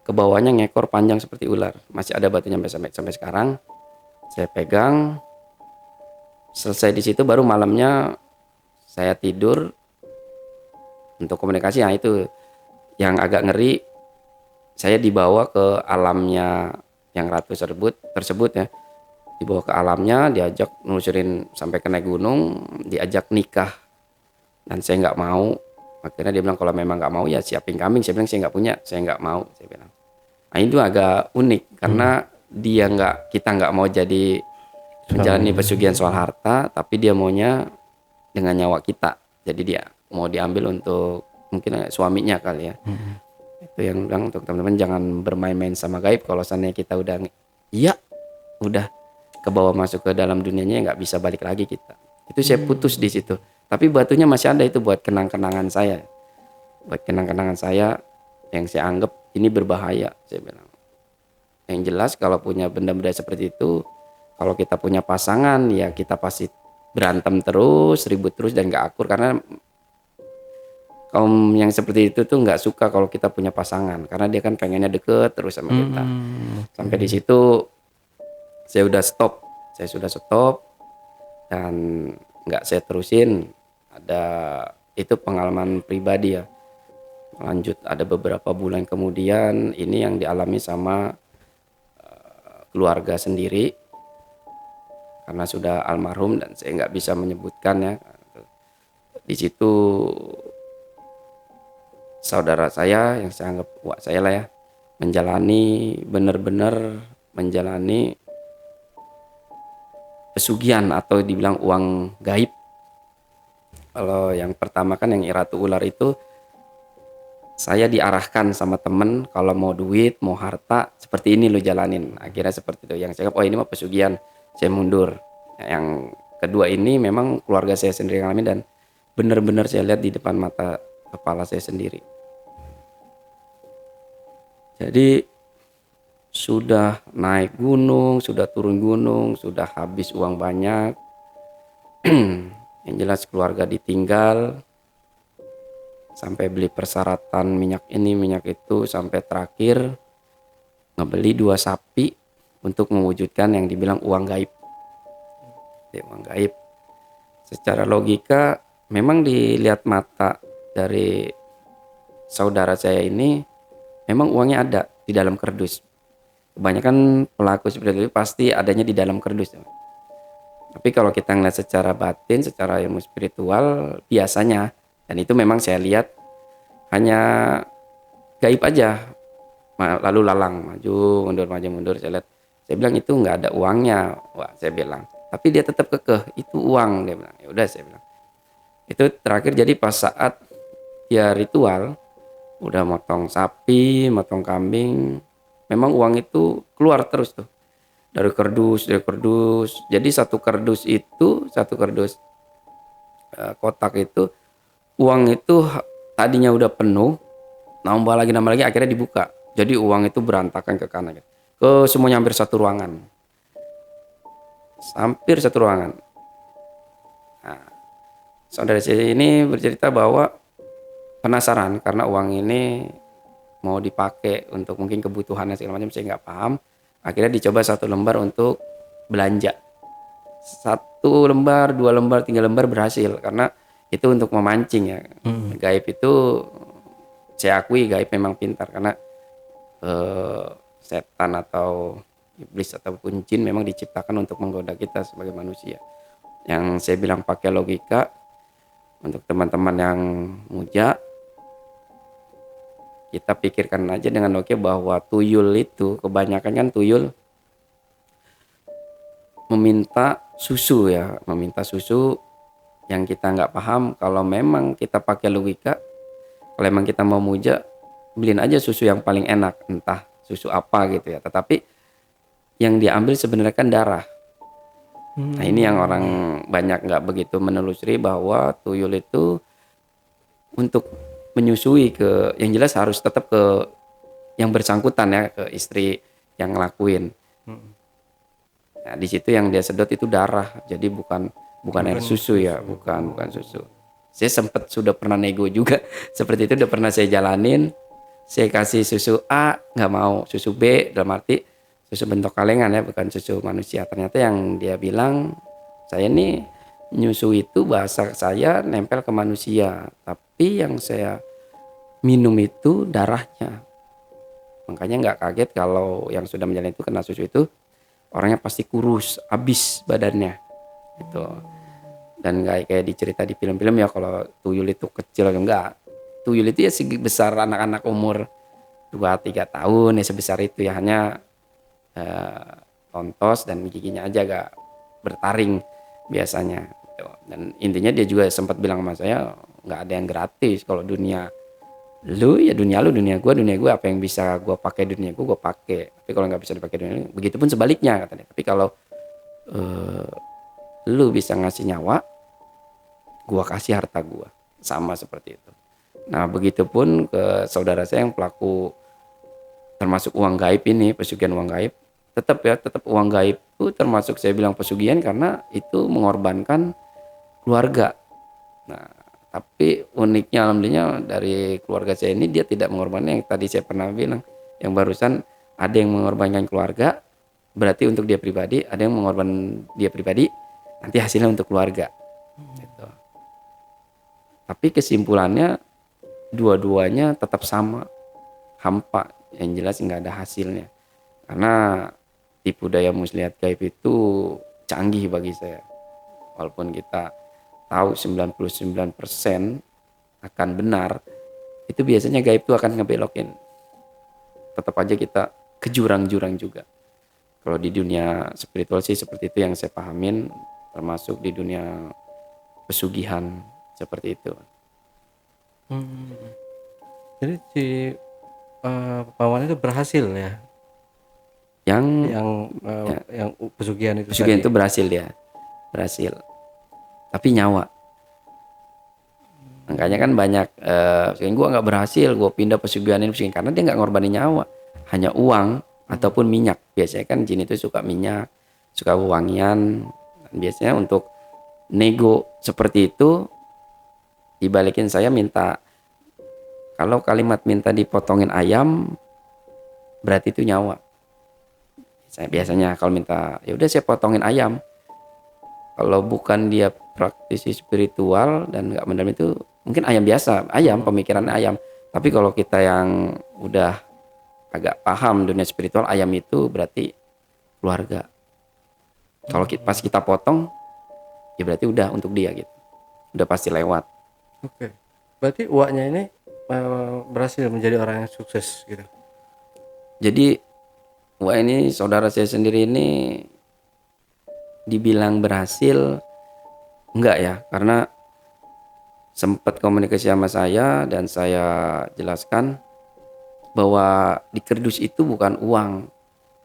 ke bawahnya ngekor panjang seperti ular. Masih ada batunya sampai sekarang. Saya pegang. Selesai di situ baru malamnya saya tidur untuk komunikasi. Nah itu yang agak ngeri, saya dibawa ke alamnya yang ratu tersebut ya. Dibawa ke alamnya, diajak nelusurin sampai ke naik gunung, diajak nikah. Dan saya nggak mau. Akhirnya dia bilang kalau memang nggak mau ya siapin kambing. Saya bilang saya nggak punya, saya nggak mau. Saya bilang. Nah itu agak unik karena kita nggak mau jadi menjalani pesugihan soal harta, tapi dia maunya dengan nyawa kita. Jadi dia mau diambil untuk mungkin suaminya kali ya. Itu yang bilang untuk teman-teman jangan bermain-main sama gaib. Kalau seandainya kita udah ke bawah masuk ke dalam dunianya, nggak bisa balik lagi kita. Itu saya putus di situ. Tapi batunya masih ada, itu buat kenang-kenangan saya. Buat kenang-kenangan saya yang saya anggap ini berbahaya, saya bilang. Yang jelas kalau punya benda-benda seperti itu, kalau kita punya pasangan ya kita pasti berantem terus, ribut terus dan gak akur, karena kaum yang seperti itu tuh nggak suka kalau kita punya pasangan, karena dia kan pengennya deket terus sama kita. Sampai di situ saya sudah stop dan nggak saya terusin. Ada itu pengalaman pribadi ya. Lanjut ada beberapa bulan kemudian ini yang dialami sama keluarga sendiri, karena sudah almarhum dan saya nggak bisa menyebutkan ya. Di situ saudara saya yang saya anggap wak saya lah ya, benar-benar menjalani pesugihan atau dibilang uang gaib. Kalau yang pertama kan yang Ratu Ular itu, saya diarahkan sama temen kalau mau duit, mau harta, seperti ini lo jalanin. Akhirnya seperti itu. Yang saya anggap, oh ini mah pesugihan, saya mundur. Yang kedua ini memang keluarga saya sendiri yang alami dan benar-benar saya lihat di depan mata kepala saya sendiri. Jadi sudah naik gunung, sudah turun gunung, sudah habis uang banyak. Yang jelas keluarga ditinggal, sampai beli persyaratan minyak ini minyak itu, sampai terakhir ngebeli 2 sapi untuk mewujudkan yang dibilang uang gaib. Uang gaib secara logika memang dilihat mata dari saudara saya ini, memang uangnya ada di dalam kardus. Kebanyakan pelaku seperti itu pasti adanya di dalam kardus. Tapi kalau kita ngeliat secara batin, secara ilmu spiritual biasanya, dan itu memang saya lihat hanya gaib aja, lalu lalang maju mundur, saya lihat, saya bilang itu nggak ada uangnya, wah saya bilang, tapi dia tetap kekeh itu uang, dia bilang. Ya udah saya bilang. Itu terakhir jadi pas saat dia ritual, udah motong sapi, motong kambing, memang uang itu keluar terus tuh dari kardus. Jadi satu kardus kotak itu, uang itu tadinya udah penuh, nambah lagi, akhirnya dibuka. Jadi uang itu berantakan ke kanan, ke semuanya hampir satu ruangan. Nah, saudara saya ini bercerita bahwa penasaran karena uang ini mau dipakai untuk mungkin kebutuhannya segala macam, saya nggak paham. Akhirnya dicoba 1 lembar untuk belanja. 1 lembar, 2 lembar, 3 lembar berhasil, karena itu untuk memancing ya. Gaib itu saya akui gaib memang pintar, karena setan atau Iblis ataupun jin memang diciptakan untuk menggoda kita sebagai manusia. Yang saya bilang pakai logika, untuk teman-teman yang muja, kita pikirkan aja dengan logika bahwa tuyul itu, kebanyakan kan tuyul meminta susu ya, meminta susu yang kita nggak paham. Kalau memang kita pakai logika, kalau memang kita mau muja, beliin aja susu yang paling enak, entah susu apa gitu ya. Tetapi yang diambil sebenarnya kan darah. Nah ini yang orang banyak nggak begitu menelusuri bahwa tuyul itu untuk menyusui ke, yang jelas harus tetap ke yang bersangkutan ya, ke istri yang ngelakuin. Nah di situ yang dia sedot itu darah, jadi bukan air susu ya, bukan susu. Saya sempat sudah pernah nego juga seperti itu, udah pernah saya jalanin. Saya kasih susu A nggak mau, susu B dalam arti susu bentuk kalengan ya, bukan susu manusia. Ternyata yang dia bilang, saya nih nyusu itu bahasa saya nempel ke manusia, tapi yang saya minum itu darahnya. Makanya nggak kaget kalau yang sudah menjalani itu kena susu itu orangnya pasti kurus, habis badannya gitu. Dan kayak dicerita di film-film ya, kalau tuyul itu kecil enggak. Tuyul itu ya sebesar anak-anak umur 2-3 tahun ya, sebesar itu ya, hanya tontos dan giginya aja agak bertaring biasanya gitu. Dan intinya dia juga sempat bilang sama saya, nggak ada yang gratis. Kalau dunia lu ya dunia lu, dunia gue, apa yang bisa gue pakai dunia gue pakai. Tapi kalau nggak bisa dipakai dunia, begitupun sebaliknya katanya. Tapi kalau lu bisa ngasih nyawa, gue kasih harta gue, sama seperti itu. Nah begitupun ke saudara saya yang pelaku termasuk uang gaib ini, pesugihan uang gaib, tetap uang gaib itu termasuk saya bilang pesugihan karena itu mengorbankan keluarga. Nah tapi uniknya alhamdulillah dari keluarga saya ini dia tidak mengorbankan, yang tadi saya pernah bilang, yang barusan ada yang mengorbankan keluarga, berarti untuk dia pribadi, ada yang mengorbankan dia pribadi, nanti hasilnya untuk keluarga. Gitu. Tapi kesimpulannya dua-duanya tetap sama, hampa, yang jelas nggak ada hasilnya. Karena tipu daya muslihat gaib itu canggih bagi saya. Walaupun kita tahu 99% akan benar, itu biasanya gaib itu akan ngebelokin. Tetap aja kita ke jurang-jurang juga. Kalau di dunia spiritual sih seperti itu yang saya pahamin, termasuk di dunia pesugihan seperti itu. Jadi si paman itu berhasil ya, Yang yang pesugihan itu pesugihan tadi. itu berhasil. Tapi nyawa. Makanya kan banyak gue nggak berhasil, gue pindah pesugihan ini karena dia nggak ngorbanin nyawa, hanya uang ataupun minyak. Biasanya kan jin itu suka minyak, suka wangian. Dan biasanya untuk nego seperti itu dibalikin, saya minta, kalau kalimat minta dipotongin ayam berarti itu nyawa. Saya biasanya kalau minta ya udah saya potongin ayam. Kalau bukan dia praktisi spiritual dan nggak mendalami itu mungkin ayam biasa, ayam pemikirannya ayam. Tapi kalau kita yang udah agak paham dunia spiritual, ayam itu berarti keluarga. Kalau pas kita potong ya berarti udah untuk dia gitu, udah pasti lewat. Oke. Berarti uaknya ini berhasil menjadi orang yang sukses gitu. Jadi wah ini saudara saya sendiri ini dibilang berhasil enggak ya, karena sempat komunikasi sama saya dan saya jelaskan bahwa di kerdus itu bukan uang.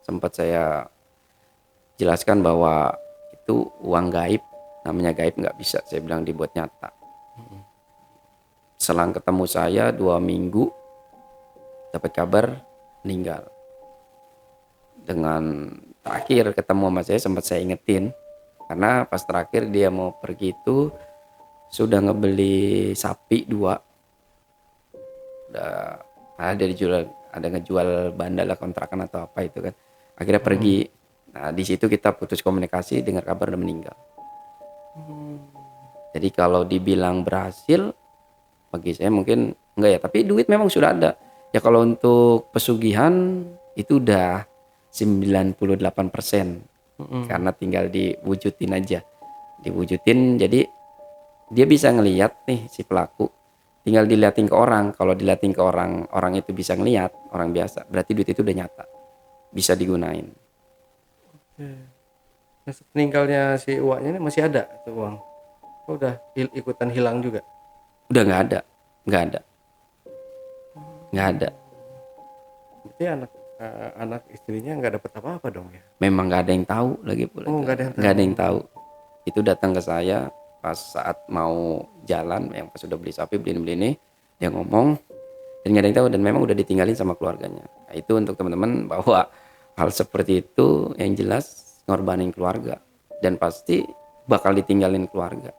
Sempat saya jelaskan bahwa itu uang gaib, namanya gaib nggak bisa saya bilang dibuat nyata. Selang ketemu saya 2 minggu dapat kabar meninggal. Dengan terakhir ketemu sama saya sempat saya ingetin, karena pas terakhir dia mau pergi itu sudah ngebeli sapi 2, udah ada dijual, ada ngejual bandala kontrakan atau apa itu kan, akhirnya pergi. Nah di situ kita putus komunikasi, dengar kabar udah meninggal. Jadi kalau dibilang berhasil bagi saya mungkin enggak ya, tapi duit memang sudah ada ya. Kalau untuk pesugihan itu udah 98%. Karena tinggal diwujudin aja. Diwujudin, jadi dia bisa ngelihat nih si pelaku. Tinggal diliatin ke orang. Kalau diliatin ke orang, orang itu bisa ngelihat, orang biasa. Berarti duit itu udah nyata. Bisa digunain. Nah, meninggalnya si uaknya ini masih ada tuh uang. Oh, udah ikutan hilang juga. Udah nggak ada. Nggak ada. Nggak ada. Berarti anak istrinya nggak dapat apa-apa dong ya? Memang nggak ada yang tahu lagi pula. Oh, nggak ada yang Nggak ada yang tahu. Itu datang ke saya pas saat mau jalan, yang pas udah beli sapi, beli ini, dia ngomong, dan nggak ada yang tahu, dan memang udah ditinggalin sama keluarganya. Nah, itu untuk teman-teman bahwa hal seperti itu yang jelas ngorbanin keluarga, dan pasti bakal ditinggalin keluarga,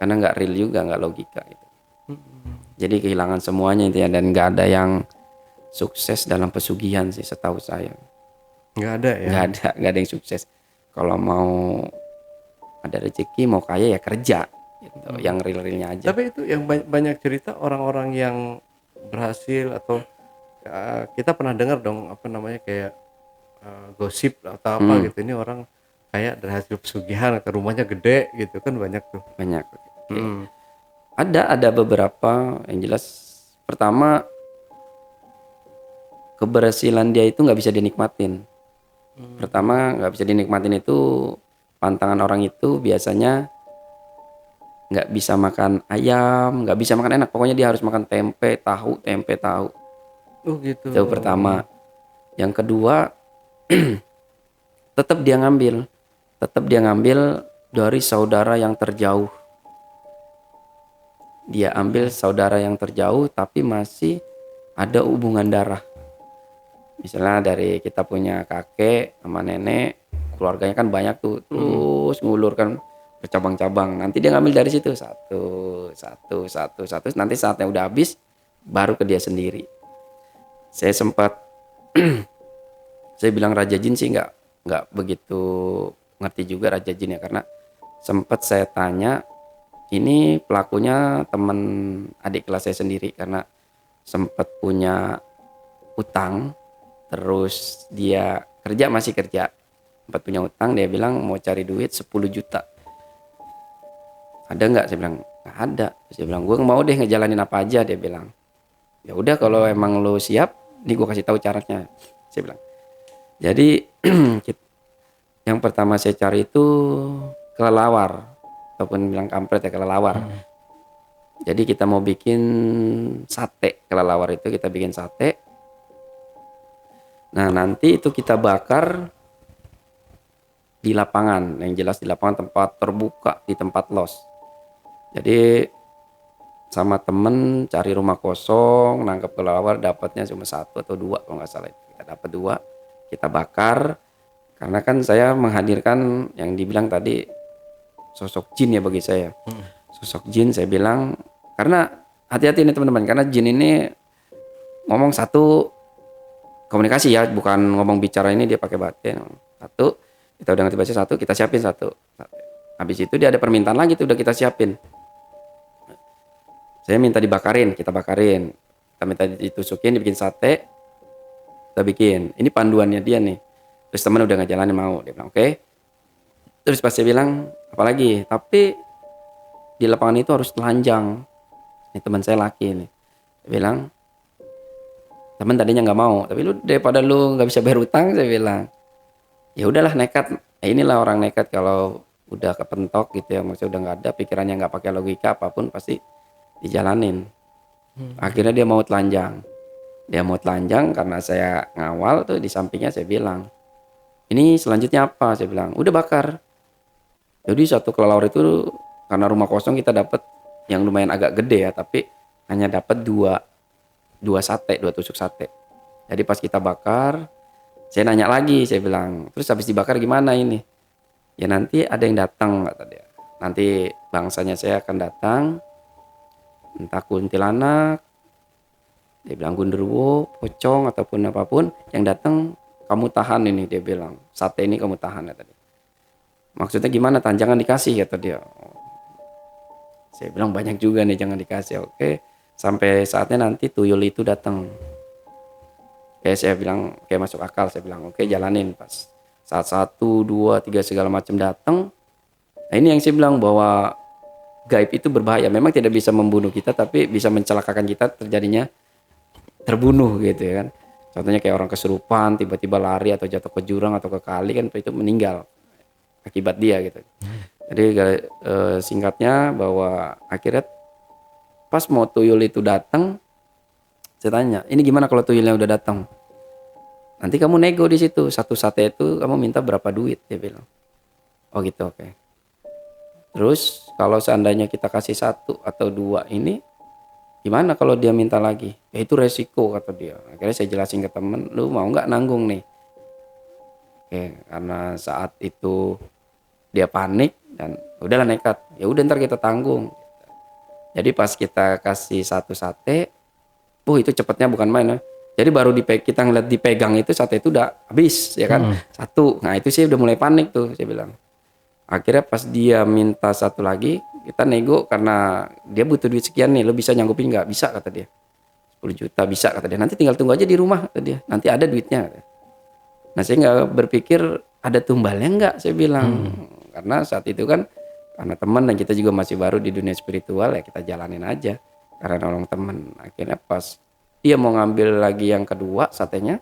karena nggak real juga, nggak logika gitu. Jadi kehilangan semuanya intinya, dan nggak ada yang sukses dalam pesugihan sih setahu saya. Nggak ada ya? Nggak ada yang sukses. Kalau mau ada rezeki, mau kaya ya kerja gitu. Yang real-realnya aja. Tapi itu yang banyak cerita orang-orang yang berhasil atau kita pernah dengar dong apa namanya kayak gosip atau apa gitu, ini orang kayak dari hasil pesugihan atau rumahnya gede gitu kan, banyak tuh. Banyak. Oke. Ada beberapa yang jelas. Pertama, keberhasilan dia itu nggak bisa dinikmatin. Pertama, nggak bisa dinikmatin itu, pantangan orang itu biasanya nggak bisa makan ayam, nggak bisa makan enak, pokoknya dia harus makan tempe tahu. Oh gitu. Itu pertama. Yang kedua, tetap dia ngambil dari saudara yang terjauh. Dia ambil saudara yang terjauh tapi masih ada hubungan darah. Misalnya dari kita punya kakek sama nenek, keluarganya kan banyak tuh, terus ngulur kan bercabang-cabang. Nanti dia ngambil dari situ satu. Nanti saatnya udah habis, baru ke dia sendiri. Saya sempat, saya bilang Raja Jin sih nggak begitu ngerti juga Raja Jin ya, karena sempat saya tanya, ini pelakunya teman adik kelas saya sendiri, karena sempat punya utang. Terus dia masih kerja, sempat punya utang, dia bilang mau cari duit 10 juta. Ada nggak? Saya bilang nggak ada. Terus dia bilang gue mau deh ngejalanin apa aja, dia bilang. Ya udah kalau emang lo siap, nih gue kasih tahu caranya. Saya bilang. Jadi yang pertama saya cari itu kelelawar, ataupun bilang kampret ya, kelelawar. Jadi kita mau bikin sate kelelawar itu, kita bikin sate. Nah nanti itu kita bakar di lapangan, yang jelas di lapangan tempat terbuka, di tempat los. Jadi sama temen cari rumah kosong, nangkep kelelawar, dapatnya cuma 1 atau 2 kalau nggak salah. Kita dapat 2, kita bakar. Karena kan saya menghadirkan yang dibilang tadi sosok jin ya bagi saya. Sosok jin saya bilang, karena hati-hati nih teman-teman, karena jin ini ngomong satu komunikasi ya, bukan ngomong bicara, ini dia pakai batin. Satu, kita udah ngerti baca satu, kita siapin satu. Habis itu dia ada permintaan lagi tuh, udah kita siapin. Saya minta dibakarin, kita bakarin. Kita minta ditusukin, dibikin sate, kita bikin. Ini panduannya dia nih. Terus teman udah ngejalanin mau, dia bilang oke. Terus pas saya bilang, apalagi, tapi di lapangan itu harus telanjang. Ini teman saya laki nih. Dia bilang, temen tadinya nggak mau, tapi lu daripada lu nggak bisa bayar utang, saya bilang ya udahlah nekat. Inilah orang nekat kalau udah kepentok gitu ya, maksudnya udah nggak ada pikirannya, nggak pakai logika apapun pasti dijalanin. Akhirnya dia mau telanjang karena saya ngawal tuh di sampingnya. Saya bilang ini selanjutnya apa, saya bilang udah bakar. Jadi satu kelelawar itu karena rumah kosong kita dapat yang lumayan agak gede ya, tapi hanya dapat dua tusuk sate. Jadi pas kita bakar, saya nanya lagi, saya bilang, terus habis dibakar gimana ini? Ya nanti ada yang datang, kata dia. Nanti bangsanya saya akan datang, entah kuntilanak, dia bilang gundurwo, pocong ataupun apapun yang datang, kamu tahan ini, dia bilang. Sate ini kamu tahan, kata dia. Maksudnya gimana? Jangan dikasih, kata dia. Saya bilang banyak juga nih, jangan dikasih. Oke. Sampai saatnya nanti tuyul itu datang. Kayak saya bilang kayak masuk akal, saya bilang oke jalanin. Pas saat 1, 2, 3 segala macam datang, nah ini yang saya bilang bahwa gaib itu berbahaya. Memang tidak bisa membunuh kita tapi bisa mencelakakan kita terjadinya terbunuh gitu ya kan. Contohnya kayak orang kesurupan tiba-tiba lari atau jatuh ke jurang atau ke kali kan itu meninggal akibat dia gitu. Jadi singkatnya bahwa akhirnya pas mau tuyul itu datang, saya tanya, ini gimana kalau tuyulnya udah datang? Nanti kamu nego di situ, satu sate itu kamu minta berapa duit, dia bilang. Oh gitu, oke. Terus kalau seandainya kita kasih 1 atau 2 ini, gimana kalau dia minta lagi? Ya itu resiko kata dia. Akhirnya saya jelasin ke temen, lu mau nggak nanggung nih? Oke, karena saat itu dia panik dan udahlah nekat. Ya udah ntar kita tanggung. Jadi pas kita kasih 1 sate, itu cepetnya bukan main ya. Jadi baru kita ngeliat dipegang itu sate itu udah habis ya kan. Satu. Nah itu sih udah mulai panik tuh saya bilang. Akhirnya pas dia minta 1 lagi, kita nego karena dia butuh duit sekian nih, lo bisa nyanggupin nggak? Bisa kata dia. 10 juta bisa kata dia. Nanti tinggal tunggu aja di rumah kata dia. Nanti ada duitnya. Kata. Nah saya nggak berpikir ada tumbalnya nggak saya bilang. Karena saat itu kan karena teman dan kita juga masih baru di dunia spiritual ya kita jalanin aja. Karena nolong teman. Akhirnya pas dia mau ngambil lagi yang kedua satenya,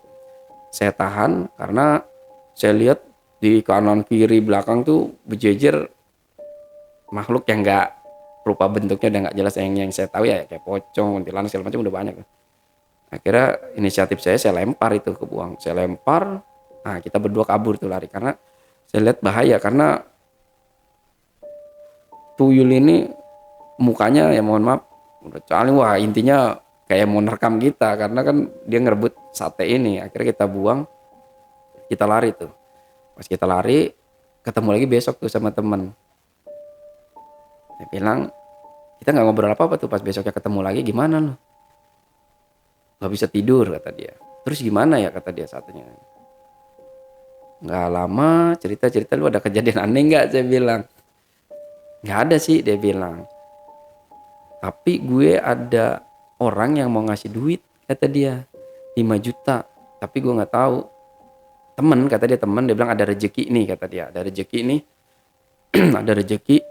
saya tahan karena saya lihat di kanan kiri belakang tuh berjejer makhluk yang nggak rupa bentuknya udah nggak jelas yang saya tahu ya kayak pocong, kuntilanak segala macam udah banyak. Akhirnya inisiatif saya lempar itu ke buang, saya lempar, nah kita berdua kabur tuh lari karena saya lihat bahaya karena tuyul ini mukanya ya mohon maaf udah caling wah intinya kayak mau nerekam kita karena kan dia ngerebut sate ini. Akhirnya kita buang, kita lari tuh. Pas kita lari, ketemu lagi besok tuh sama temen. Dia bilang, kita nggak ngobrol apa-apa tuh pas besoknya ketemu lagi, gimana lu? Nggak bisa tidur kata dia. Terus gimana ya kata dia satenya. Nggak lama cerita-cerita lu ada kejadian aneh nggak? Saya bilang. Nggak ada sih dia bilang. Tapi gue ada orang yang mau ngasih duit kata dia 5 juta. Tapi gue nggak tahu. Temen kata dia temen dia bilang ada rezeki nih kata dia ada rezeki nih ada rezeki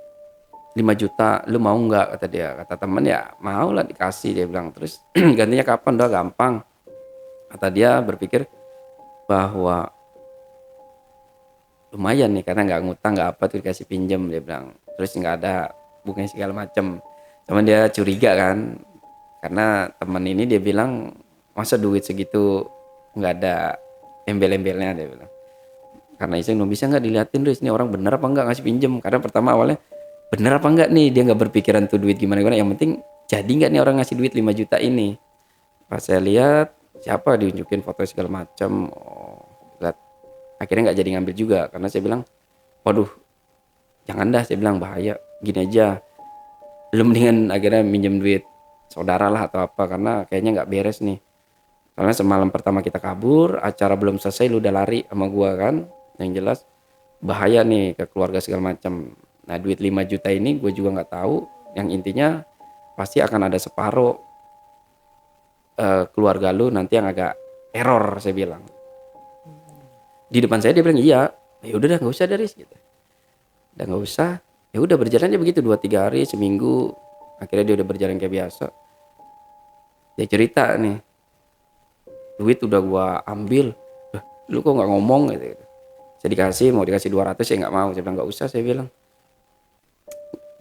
5 juta lu mau nggak kata dia kata temen ya mau lah dikasih dia bilang terus gantinya kapan udah gampang kata dia berpikir bahwa lumayan nih karena nggak ngutang nggak apa tuh dikasih pinjam dia bilang terus nggak ada bunganya segala macem cuman dia curiga kan karena temen ini dia bilang masa duit segitu nggak ada embel-embelnya dia bilang karena iseng bisa nggak diliatin Riz ini orang bener apa nggak ngasih pinjem karena pertama awalnya bener apa nggak nih dia nggak berpikiran tuh duit gimana yang penting jadi nggak nih orang ngasih duit 5 juta ini pas saya lihat siapa diunjukin foto segala macam lihat akhirnya nggak jadi ngambil juga karena saya bilang waduh jangan dah saya bilang bahaya gini aja belum mendingan akhirnya minjem duit saudara lah atau apa karena kayaknya nggak beres nih. Karena semalam pertama kita kabur, acara belum selesai lu udah lari sama gua kan. Yang jelas bahaya nih ke keluarga segala macam. Nah, duit 5 juta ini gua juga nggak tahu. Yang intinya pasti akan ada separuh keluarga lu nanti yang agak error saya bilang. Di depan saya dia bilang iya. Ya udah dah nggak usah dari gitu. Udah nggak usah. Ya udah berjalan aja begitu 2-3 hari seminggu. Akhirnya dia udah berjalan kayak biasa. Dia cerita nih. Duit udah gua ambil, lu kok nggak ngomong gitu. Saya dikasih, mau dikasih 200 saya nggak mau, saya bilang nggak usah saya bilang.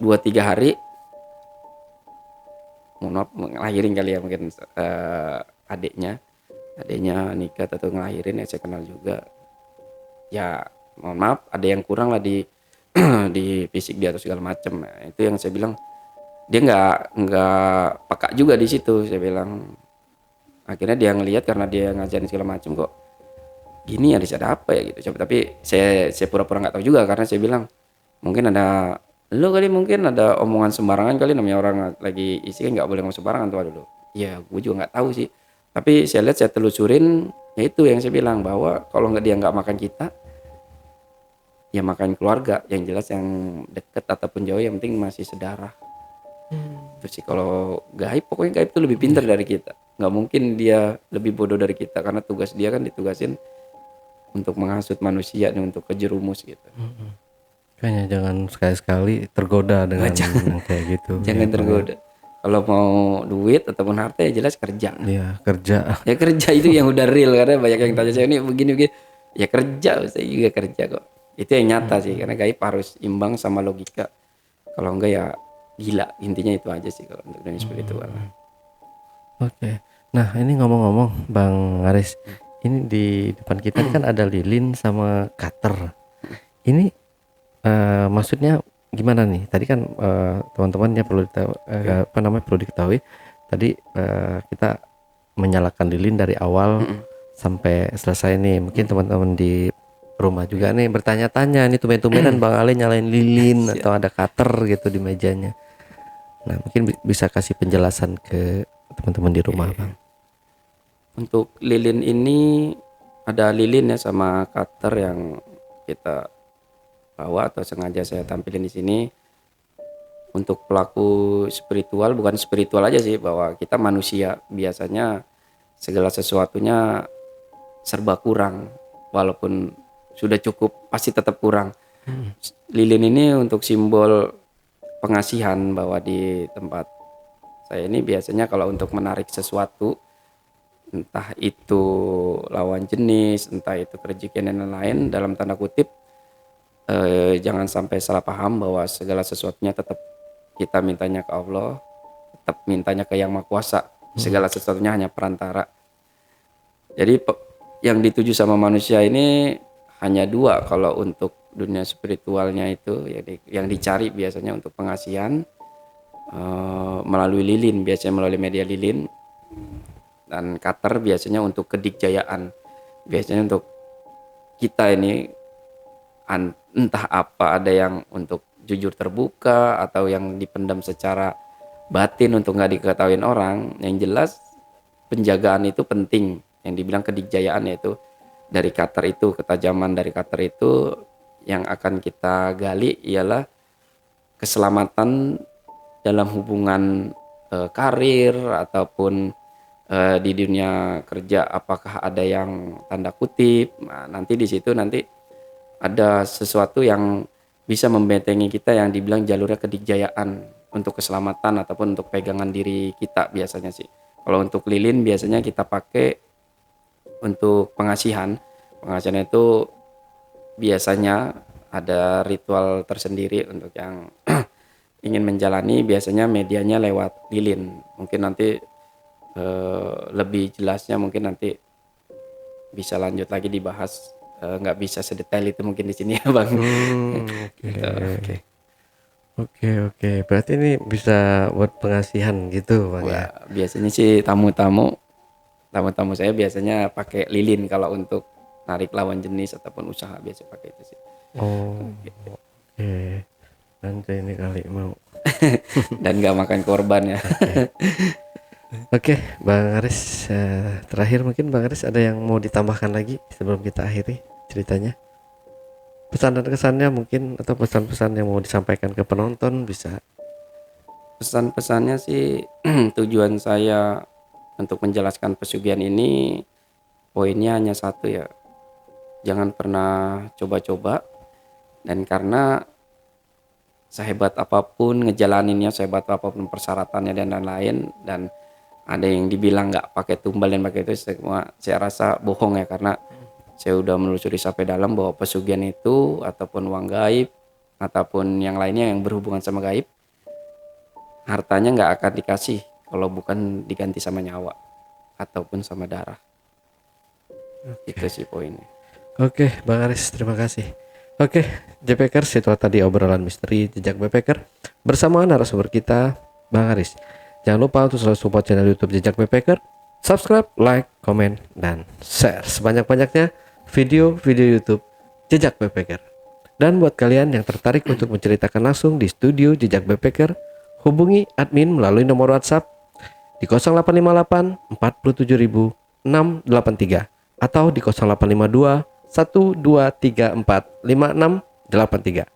2-3 hari, mohon maaf ngelahirin kali ya mungkin adiknya nikah atau ngelahirin ya saya kenal juga. Ya mohon maaf ada yang kurang lah di di fisik dia atau segala macam. Nah, itu yang saya bilang dia nggak peka juga di situ saya bilang. Akhirnya dia ngelihat karena dia ngajarin segala macam kok gini ada apa ya gitu. Tapi saya pura-pura nggak tahu juga karena saya bilang mungkin ada lo kali mungkin ada omongan sembarangan kali namanya orang lagi isi kan nggak boleh ngomong sembarangan tuh dulu. Ya gue juga nggak tahu sih. Tapi saya lihat saya telusurin ya itu yang saya bilang bahwa kalau nggak dia nggak makan kita ya makan keluarga yang jelas yang deket ataupun jauh yang penting masih sedarah. Terus sih kalau gaib pokoknya gaib tuh lebih pintar dari kita. nggak mungkin dia lebih bodoh dari kita, karena tugas dia kan ditugasin untuk menghasut manusia nih, untuk kejerumus gitu. Kayaknya jangan sekali-sekali tergoda dengan yang kayak gitu. Jangan Ya, Bang. tergoda. Kalau mau duit ataupun harta ya jelas kerja. Iya, kerja. Ya kerja itu yang udah real, karena banyak yang tanya saya ini begini-begini. Ya kerja, saya juga kerja kok. Itu yang nyata sih, karena gaib harus imbang sama logika. Kalau enggak ya gila. Intinya itu aja sih kalau untuk dunia spiritual. Oke. Nah, ini ngomong-ngomong Bang Aris, ini di depan kita ini kan ada lilin sama cutter. Ini maksudnya gimana nih? Tadi kan teman-teman ya perlu perlu diketahui. Tadi kita menyalakan lilin dari awal sampai selesai nih. Mungkin teman-teman di rumah juga nih bertanya-tanya, nih tumben-tumbenan Bang Ale nyalain lilin atau ada cutter gitu di mejanya. Nah, mungkin bisa kasih penjelasan ke teman-teman di rumah, Bang. Untuk lilin ini ada lilin ya sama cutter yang kita bawa atau sengaja saya tampilin di sini. Untuk pelaku spiritual, bukan spiritual aja sih, bahwa kita manusia biasanya segala sesuatunya serba kurang, walaupun sudah cukup pasti tetap kurang. Lilin ini untuk simbol pengasihan, bahwa di tempat saya ini biasanya kalau untuk menarik sesuatu, entah itu lawan jenis, entah itu kerejekian dan lain-lain, dalam tanda kutip, jangan sampai salah paham bahwa segala sesuatunya tetap kita mintanya ke Allah, tetap mintanya ke Yang Maha Kuasa. Segala sesuatunya hanya perantara. Jadi yang dituju sama manusia ini hanya dua kalau untuk dunia spiritualnya itu, yang dicari biasanya untuk pengasihan melalui lilin, biasanya melalui media lilin, dan cutter biasanya untuk kedikjayaan. Biasanya untuk kita ini entah apa, ada yang untuk jujur terbuka atau yang dipendam secara batin untuk nggak diketahuin orang. Yang jelas penjagaan itu penting. Yang dibilang kedikjayaan yaitu dari cutter itu, ketajaman dari cutter itu yang akan kita gali ialah keselamatan dalam hubungan karir ataupun di dunia kerja. Apakah ada yang tanda kutip? Nah, nanti di situ nanti ada sesuatu yang bisa membentengi kita yang dibilang jalurnya kedikjayaan untuk keselamatan ataupun untuk pegangan diri kita biasanya sih. Kalau untuk lilin biasanya kita pakai untuk pengasihan. Pengasihan itu biasanya ada ritual tersendiri untuk yang ingin menjalani, biasanya medianya lewat lilin. Mungkin nanti lebih jelasnya mungkin nanti bisa lanjut lagi dibahas. Nggak bisa sedetail itu mungkin di sini ya Bang. Oke. Berarti ini bisa buat pengasihan gitu, Bang. Wah, Ya. biasanya sih tamu-tamu saya biasanya pakai lilin kalau untuk narik lawan jenis ataupun usaha, biasa pakai itu sih. Oke. Nanti ini kali mau. Dan nggak makan korban ya. Oke, Bang Aris, terakhir mungkin Bang Aris ada yang mau ditambahkan lagi sebelum kita akhiri ceritanya? Pesan dan kesannya mungkin, atau pesan-pesan yang mau disampaikan ke penonton bisa. Pesan-pesannya sih tujuan saya untuk menjelaskan pesugihan ini poinnya hanya satu ya. Jangan pernah coba-coba, dan karena sehebat apapun ngejalaninnya, sehebat apapun persyaratannya dan lain-lain, dan ada yang dibilang nggak pakai tumbal dan pakai itu, semua saya rasa bohong ya, karena saya udah menelusuri sampai dalam bahwa pesugihan itu ataupun uang gaib ataupun yang lainnya yang berhubungan sama gaib, hartanya nggak akan dikasih kalau bukan diganti sama nyawa ataupun sama darah. Itu sih poinnya. Oke, Bang Aris, terima kasih. Oke, JPKers, itu tadi obrolan misteri jejak backpacker bersama narasumber kita, Bang Aris. Jangan lupa untuk selalu support channel YouTube Jejak Backpacker, subscribe, like, komen, dan share sebanyak-banyaknya video-video YouTube Jejak Backpacker. Dan buat kalian yang tertarik untuk menceritakan langsung di studio Jejak Backpacker, hubungi admin melalui nomor WhatsApp di 0858 476 683 atau di 0852 1234 5683.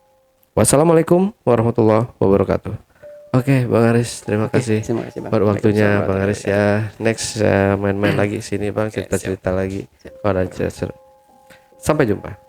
Wassalamualaikum warahmatullahi wabarakatuh. Oke, Bang Aris, terima Oke, kasih terima kasih, Bang. buat waktunya Waalaikumsalam Bang Aris warahmatullahi ya. Next main-main lagi sini Bang, Oke, cerita-cerita lagi. Kalau ada cerita seru. Sampai jumpa.